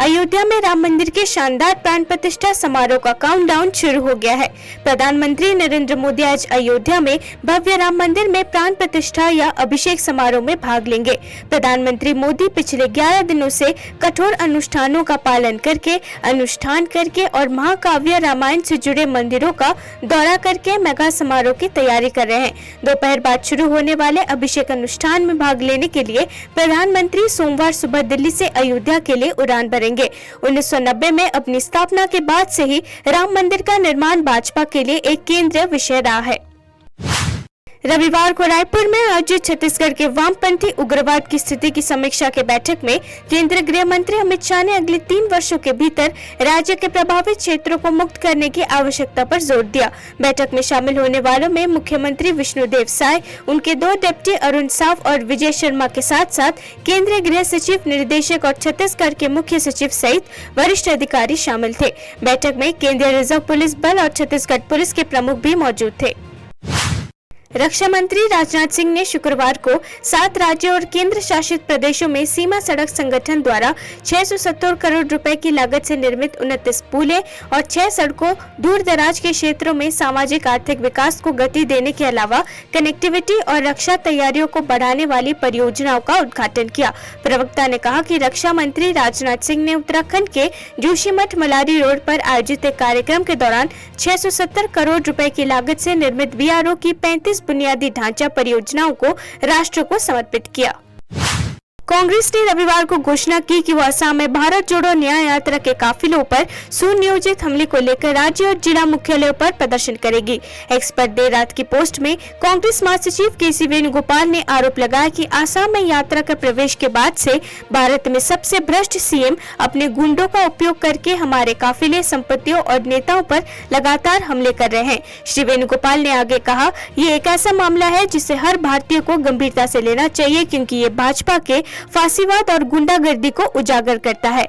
अयोध्या में राम मंदिर के शानदार प्राण प्रतिष्ठा समारोह का काउंटडाउन शुरू हो गया है। प्रधानमंत्री नरेंद्र मोदी आज अयोध्या में भव्य राम मंदिर में प्राण प्रतिष्ठा या अभिषेक समारोह में भाग लेंगे। प्रधानमंत्री मोदी पिछले 11 दिनों से कठोर अनुष्ठानों का पालन करके अनुष्ठान करके और महाकाव्य रामायण से जुड़े मंदिरों का दौरा करके मेगा समारोह की तैयारी कर रहे हैं। दोपहर बाद शुरू होने वाले अभिषेक अनुष्ठान में भाग लेने के लिए प्रधानमंत्री सोमवार सुबह दिल्ली से अयोध्या के लिए उड़ान भरेंगे। 1990 में अपनी स्थापना के बाद से ही राम मंदिर का निर्माण भाजपा के लिए एक केंद्रीय विषय रहा है। रविवार को रायपुर में आयोजित छत्तीसगढ़ के वामपंथी उग्रवाद की स्थिति की समीक्षा के बैठक में केंद्रीय गृह मंत्री अमित शाह ने अगले 3 वर्षों के भीतर राज्य के प्रभावित क्षेत्रों को मुक्त करने की आवश्यकता पर जोर दिया। बैठक में शामिल होने वालों में मुख्यमंत्री विष्णुदेव साय, उनके 2 डिप्टी अरुण साव और विजय शर्मा के साथ साथ केंद्रीय गृह सचिव, निदेशक और छत्तीसगढ़ के मुख्य सचिव सहित वरिष्ठ अधिकारी शामिल थे। बैठक में केंद्रीय रिजर्व पुलिस बल और छत्तीसगढ़ पुलिस के प्रमुख भी मौजूद थे। रक्षा मंत्री राजनाथ सिंह ने शुक्रवार को 7 राज्यों और केंद्र शासित प्रदेशों में सीमा सड़क संगठन द्वारा 670 करोड़ रुपए की लागत से निर्मित 29 पुलें और 6 सड़कों दूर दराज के क्षेत्रों में सामाजिक आर्थिक विकास को गति देने के अलावा कनेक्टिविटी और रक्षा तैयारियों को बढ़ाने वाली परियोजनाओं का उद्घाटन किया। प्रवक्ता ने कहा कि रक्षा मंत्री राजनाथ सिंह ने उत्तराखंड के जोशीमठ मलारी रोड पर आयोजित एक कार्यक्रम के दौरान 670 करोड़ रुपए की लागत से निर्मित बीआरओ की 35 बुनियादी ढांचा परियोजनाओं को राष्ट्र को समर्पित किया। कांग्रेस ने रविवार को घोषणा की कि वह असम में भारत जोड़ो न्याय यात्रा के काफिलों पर सुनियोजित हमले को लेकर राज्य और जिला मुख्यालयों पर प्रदर्शन करेगी। एक्स पर देर रात की पोस्ट में कांग्रेस महासचिव केसी वेणुगोपाल ने आरोप लगाया कि असम में यात्रा का प्रवेश के बाद से भारत में सबसे भ्रष्ट सीएम अपने गुंडों का उपयोग करके हमारे काफिले, संपत्तियों और नेताओं पर लगातार हमले कर रहे हैं। श्री वेणुगोपाल ने आगे कहा, ये एक ऐसा मामला है जिसे हर भारतीय को गंभीरता से लेना चाहिए क्योंकि ये भाजपा के फांसीवाद और गुंडागर्दी को उजागर करता है।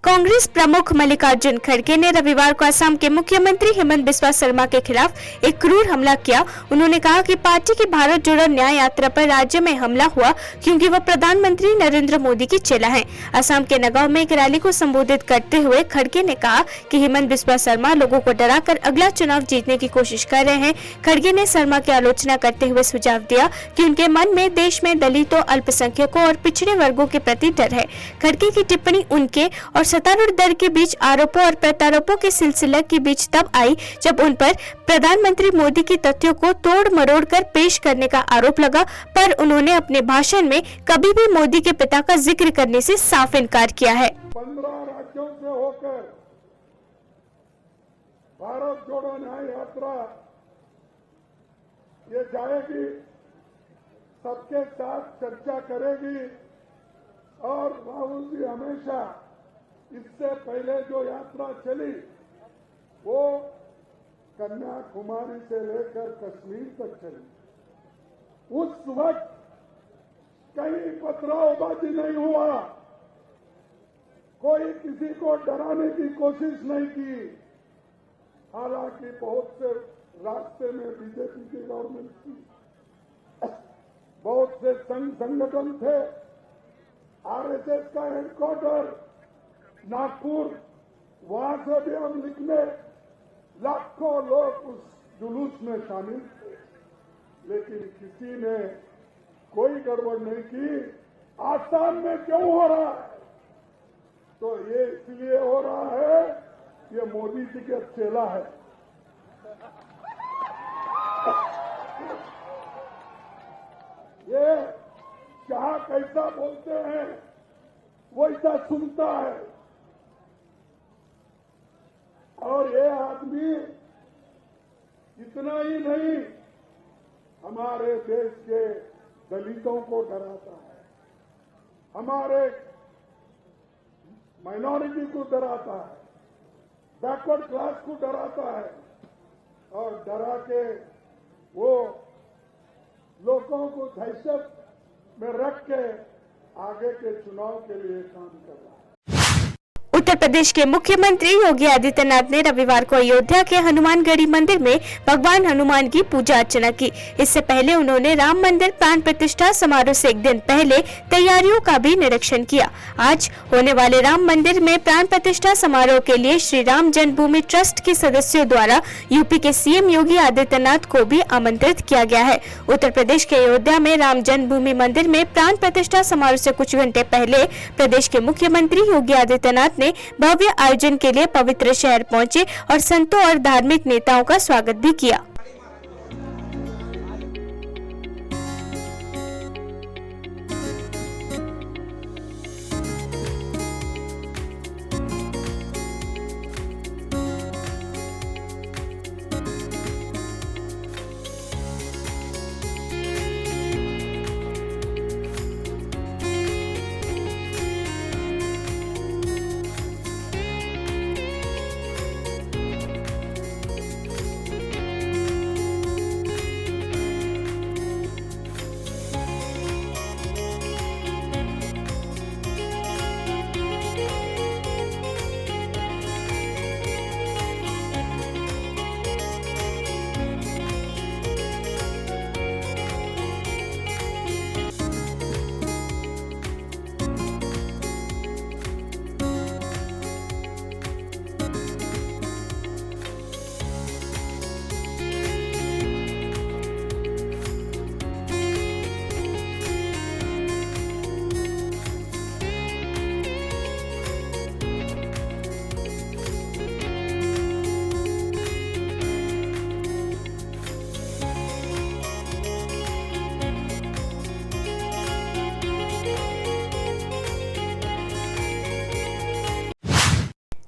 कांग्रेस प्रमुख मल्लिकार्जुन खड़गे ने रविवार को असम के मुख्यमंत्री हेमंत बिस्वा शर्मा के खिलाफ एक क्रूर हमला किया। उन्होंने कहा कि पार्टी की भारत जोड़ो न्याय यात्रा पर राज्य में हमला हुआ क्योंकि वह प्रधानमंत्री नरेंद्र मोदी की चेला है। असम के नगांव में एक रैली को संबोधित करते हुए खड़गे ने कहा कि हेमंत बिस्वा शर्मा लोगों को डराकर अगला चुनाव जीतने की कोशिश कर रहे हैं। खड़गे ने शर्मा की आलोचना करते हुए सुझाव दिया कि उनके मन में देश में दलितों, अल्पसंख्यकों और पिछड़े वर्गों के प्रति डर है। खड़गे की टिप्पणी उनके और सत्तारूढ़ दल के बीच आरोपों और प्रत्यारोपों के सिलसिले के बीच तब आई जब उन पर प्रधानमंत्री मोदी की तथ्यों को तोड़ मरोड़ कर पेश करने का आरोप लगा, पर उन्होंने अपने भाषण में कभी भी मोदी के पिता का जिक्र करने से साफ इनकार किया है। 15 राज्यों से होकर भारत जोड़ो न्याय यात्रा ये जाएगी, सबके साथ चर्चा करेगी और राहुल जी हमेशा इससे पहले जो यात्रा चली वो कन्याकुमारी से लेकर कश्मीर तक चली। उस वक्त कहीं पथरावबाजी नहीं हुआ, कोई किसी को डराने की कोशिश नहीं की। हालांकि बहुत से रास्ते में बीजेपी की गवर्नमेंट की बहुत से संघ संगठन थे। आरएसएस का हेडक्वार्टर नागपुर, वहां से भी हम निकले, लाखों लोग उस जुलूस में शामिल थे, लेकिन किसी ने कोई गड़बड़ नहीं की। आसाम में क्यों हो रहा है? तो ये इसलिए हो रहा है, ये मोदी जी के चेला है। ये क्या कैसा बोलते हैं वैसा सुनता है। और ये आदमी इतना ही नहीं, हमारे देश के दलितों को डराता है, हमारे माइनॉरिटी को डराता है, बैकवर्ड क्लास को डराता है और डरा के वो लोगों को दहशत में रख के आगे के चुनाव के लिए काम कर रहा है। उत्तर प्रदेश के मुख्यमंत्री योगी आदित्यनाथ ने रविवार को अयोध्या के हनुमानगढ़ी मंदिर में भगवान हनुमान की पूजा अर्चना की। इससे पहले उन्होंने राम मंदिर प्राण प्रतिष्ठा समारोह से एक दिन पहले तैयारियों का भी निरीक्षण किया। आज होने वाले राम मंदिर में प्राण प्रतिष्ठा समारोह के लिए श्री राम जन्मभूमि ट्रस्ट के सदस्यों द्वारा यूपी के सीएम योगी आदित्यनाथ को भी आमंत्रित किया गया है। उत्तर प्रदेश के अयोध्या में राम जन्मभूमि मंदिर में प्राण प्रतिष्ठा समारोह से कुछ घंटे पहले प्रदेश के मुख्यमंत्री योगी आदित्यनाथ ने भव्य आयोजन के लिए पवित्र शहर पहुंचे और संतों और धार्मिक नेताओं का स्वागत भी किया।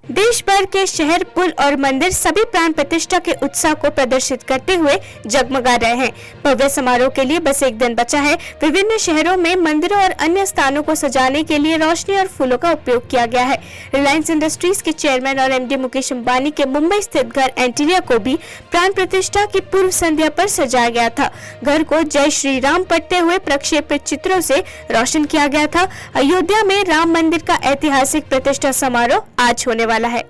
देश भर के शहर, पुल और मंदिर सभी प्राण प्रतिष्ठा के उत्साह को प्रदर्शित करते हुए जगमगा रहे हैं। भव्य समारोह के लिए बस एक दिन बचा है। विभिन्न शहरों में मंदिरों और अन्य स्थानों को सजाने के लिए रोशनी और फूलों का उपयोग किया गया है। रिलायंस इंडस्ट्रीज के चेयरमैन और एमडी मुकेश अंबानी के मुंबई स्थित घर एंटीलिया को भी प्राण प्रतिष्ठा की पूर्व संध्या पर सजाया गया था। घर को जय श्री राम पढ़ते हुए प्रक्षेपित चित्रों से रोशन किया गया था। अयोध्या में राम मंदिर का ऐतिहासिक प्रतिष्ठा समारोह आज होने वाला है।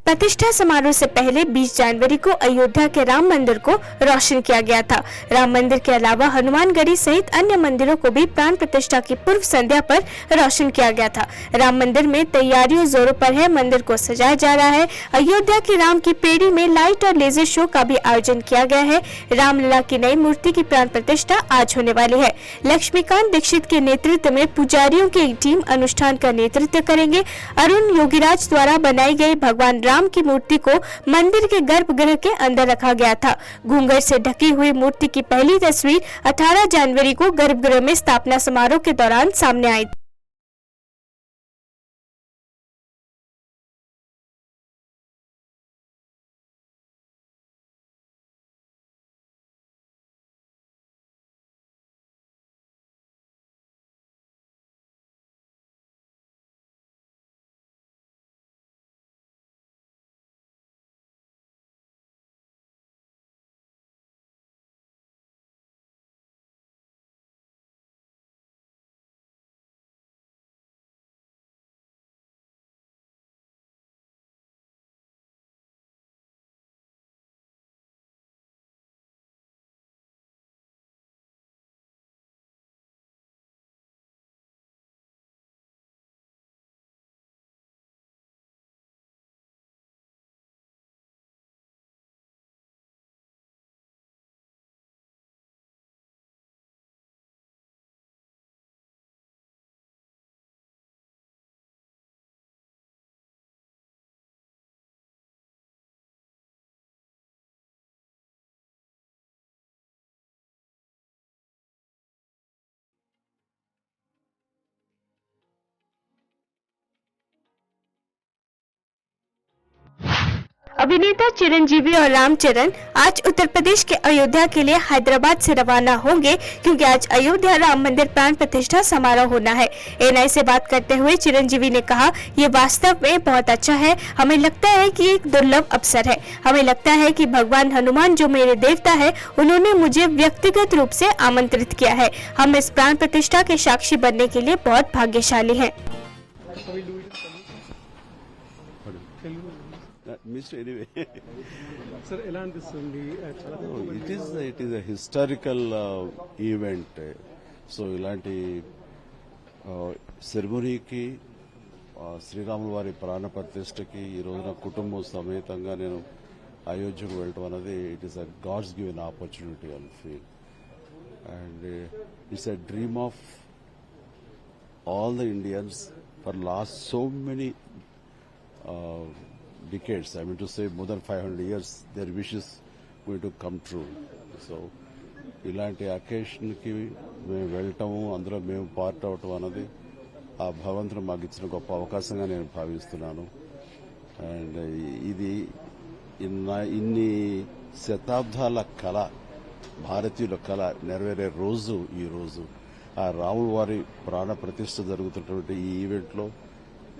प्रतिष्ठा समारोह से पहले 20 जनवरी को अयोध्या के राम मंदिर को रोशन किया गया था। राम मंदिर के अलावा हनुमानगढ़ी सहित अन्य मंदिरों को भी प्राण प्रतिष्ठा की पूर्व संध्या पर रोशन किया गया था। राम मंदिर में तैयारियों जोरों पर है। मंदिर को सजाया जा रहा है। अयोध्या की राम की पेड़ी में लाइट और लेजर शो का भी आयोजन किया गया है। रामलला की नई मूर्ति की प्राण प्रतिष्ठा आज होने वाली है। लक्ष्मीकांत दीक्षित के नेतृत्व में पुजारियों की एक टीम अनुष्ठान का नेतृत्व करेंगे। अरुण योगीराज द्वारा बनाई गई भगवान राम की मूर्ति को मंदिर के गर्भगृह के अंदर रखा गया था। घूंघट से ढकी हुई मूर्ति की पहली तस्वीर 18 जनवरी को गर्भगृह में स्थापना समारोह के दौरान सामने आई। अभिनेता चिरंजीवी और रामचरण आज उत्तर प्रदेश के अयोध्या के लिए हैदराबाद से रवाना होंगे, क्योंकि आज अयोध्या राम मंदिर प्राण प्रतिष्ठा समारोह होना है। एएनआई से बात करते हुए चिरंजीवी ने कहा, ये वास्तव में बहुत अच्छा है। हमें लगता है कि एक दुर्लभ अवसर है। हमें लगता है कि भगवान हनुमान जो मेरे देवता है, उन्होंने मुझे व्यक्तिगत रूप से आमंत्रित किया है। हम इस प्राण प्रतिष्ठा के साक्षी बनने के लिए बहुत भाग्यशाली हैं। Missed anyway. Sir, elan this only. It is a historical event. So ఇలాంటి సెరమనీకి శ్రీరాముల వారి ప్రాణ ప్రతిష్టకి ఈ రోజున కుటుంబం సమేతంగా నేను అయోధ్యకు వెళ్ళటం అనేది it is a God's given opportunity I feel, and it's a dream of all the Indians for last so many decades, I mean to say more than 500 years, their wishes going to come true. So ఇలాంటి అకేషన్కి మేము వెళ్ళటము, అందులో మేము part అవటం అన్నది ఆ భగవంతుడు మాకు ఇచ్చిన గొప్ప అవకాశంగా నేను భావిస్తున్నాను. అండ్ ఇది ఇన్ని శతాబ్దాల కళ, భారతీయుల కళ నెరవేరే రోజు ఈ రోజు. ఆ రాముల వారి ప్రాణ ప్రతిష్ఠ జరుగుతున్నటువంటి ఈ ఈవెంట్లో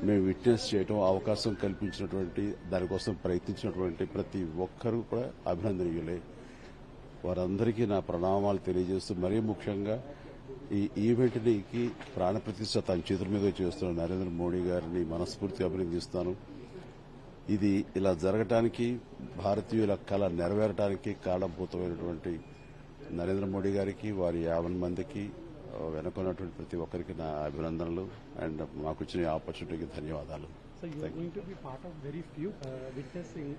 మేము విట్నెస్ చేయడం, అవకాశం కల్పించినటువంటి, దానికోసం ప్రయత్నించినటువంటి ప్రతి ఒక్కరూ కూడా అభినందనీయులే. వారందరికీ నా ప్రణామాలు తెలియజేస్తూ, మరీ ముఖ్యంగా ఈ ఈవెంట్కి ప్రాణప్రతిష్ఠ తన చేతుల మీద చేస్తున్న నరేంద్ర మోడీ గారిని మనస్ఫూర్తిగా అభినందిస్తాను. ఇది ఇలా జరగటానికి, భారతీయుల కళ నెరవేరటానికి కారణభూతమైనటువంటి నరేంద్ర మోడీ గారికి, వారి 50 మందికి వెనుకున్నటువంటి ప్రతి ఒక్కరికి నా అభినందనలు. అండ్ మాకు ఇచ్చిన ఆపర్చునిటీకి ధన్యవాదాలు. So you are going to be part of very few witnessing.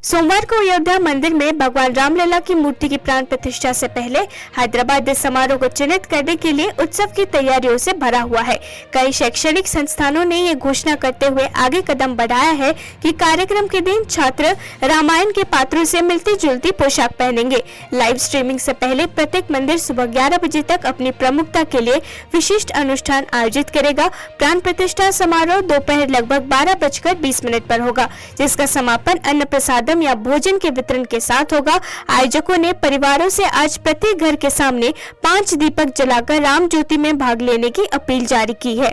सोमवार को अयोध्या मंदिर में भगवान रामलला की मूर्ति की प्राण प्रतिष्ठा से पहले हैदराबाद इस समारोह को चिन्हित करने के लिए उत्सव की तैयारियों से भरा हुआ है। कई शैक्षणिक संस्थानों ने ये घोषणा करते हुए आगे कदम बढ़ाया है कि कार्यक्रम के दिन छात्र रामायण के पात्रों से मिलती जुलती पोशाक पहनेंगे। लाइव स्ट्रीमिंग से पहले प्रत्येक मंदिर सुबह 11 बजे तक अपनी प्रमुखता के लिए विशिष्ट अनुष्ठान आयोजित करेगा। प्राण प्रतिष्ठा समारोह दोपहर लगभग 12:20 पर होगा, जिसका समापन अन्न प्रसाद या भोजन के वितरण के साथ होगा। आयोजकों ने परिवारों से आज प्रत्येक घर के सामने 5 दीपक जलाकर राम ज्योति में भाग लेने की अपील जारी की है।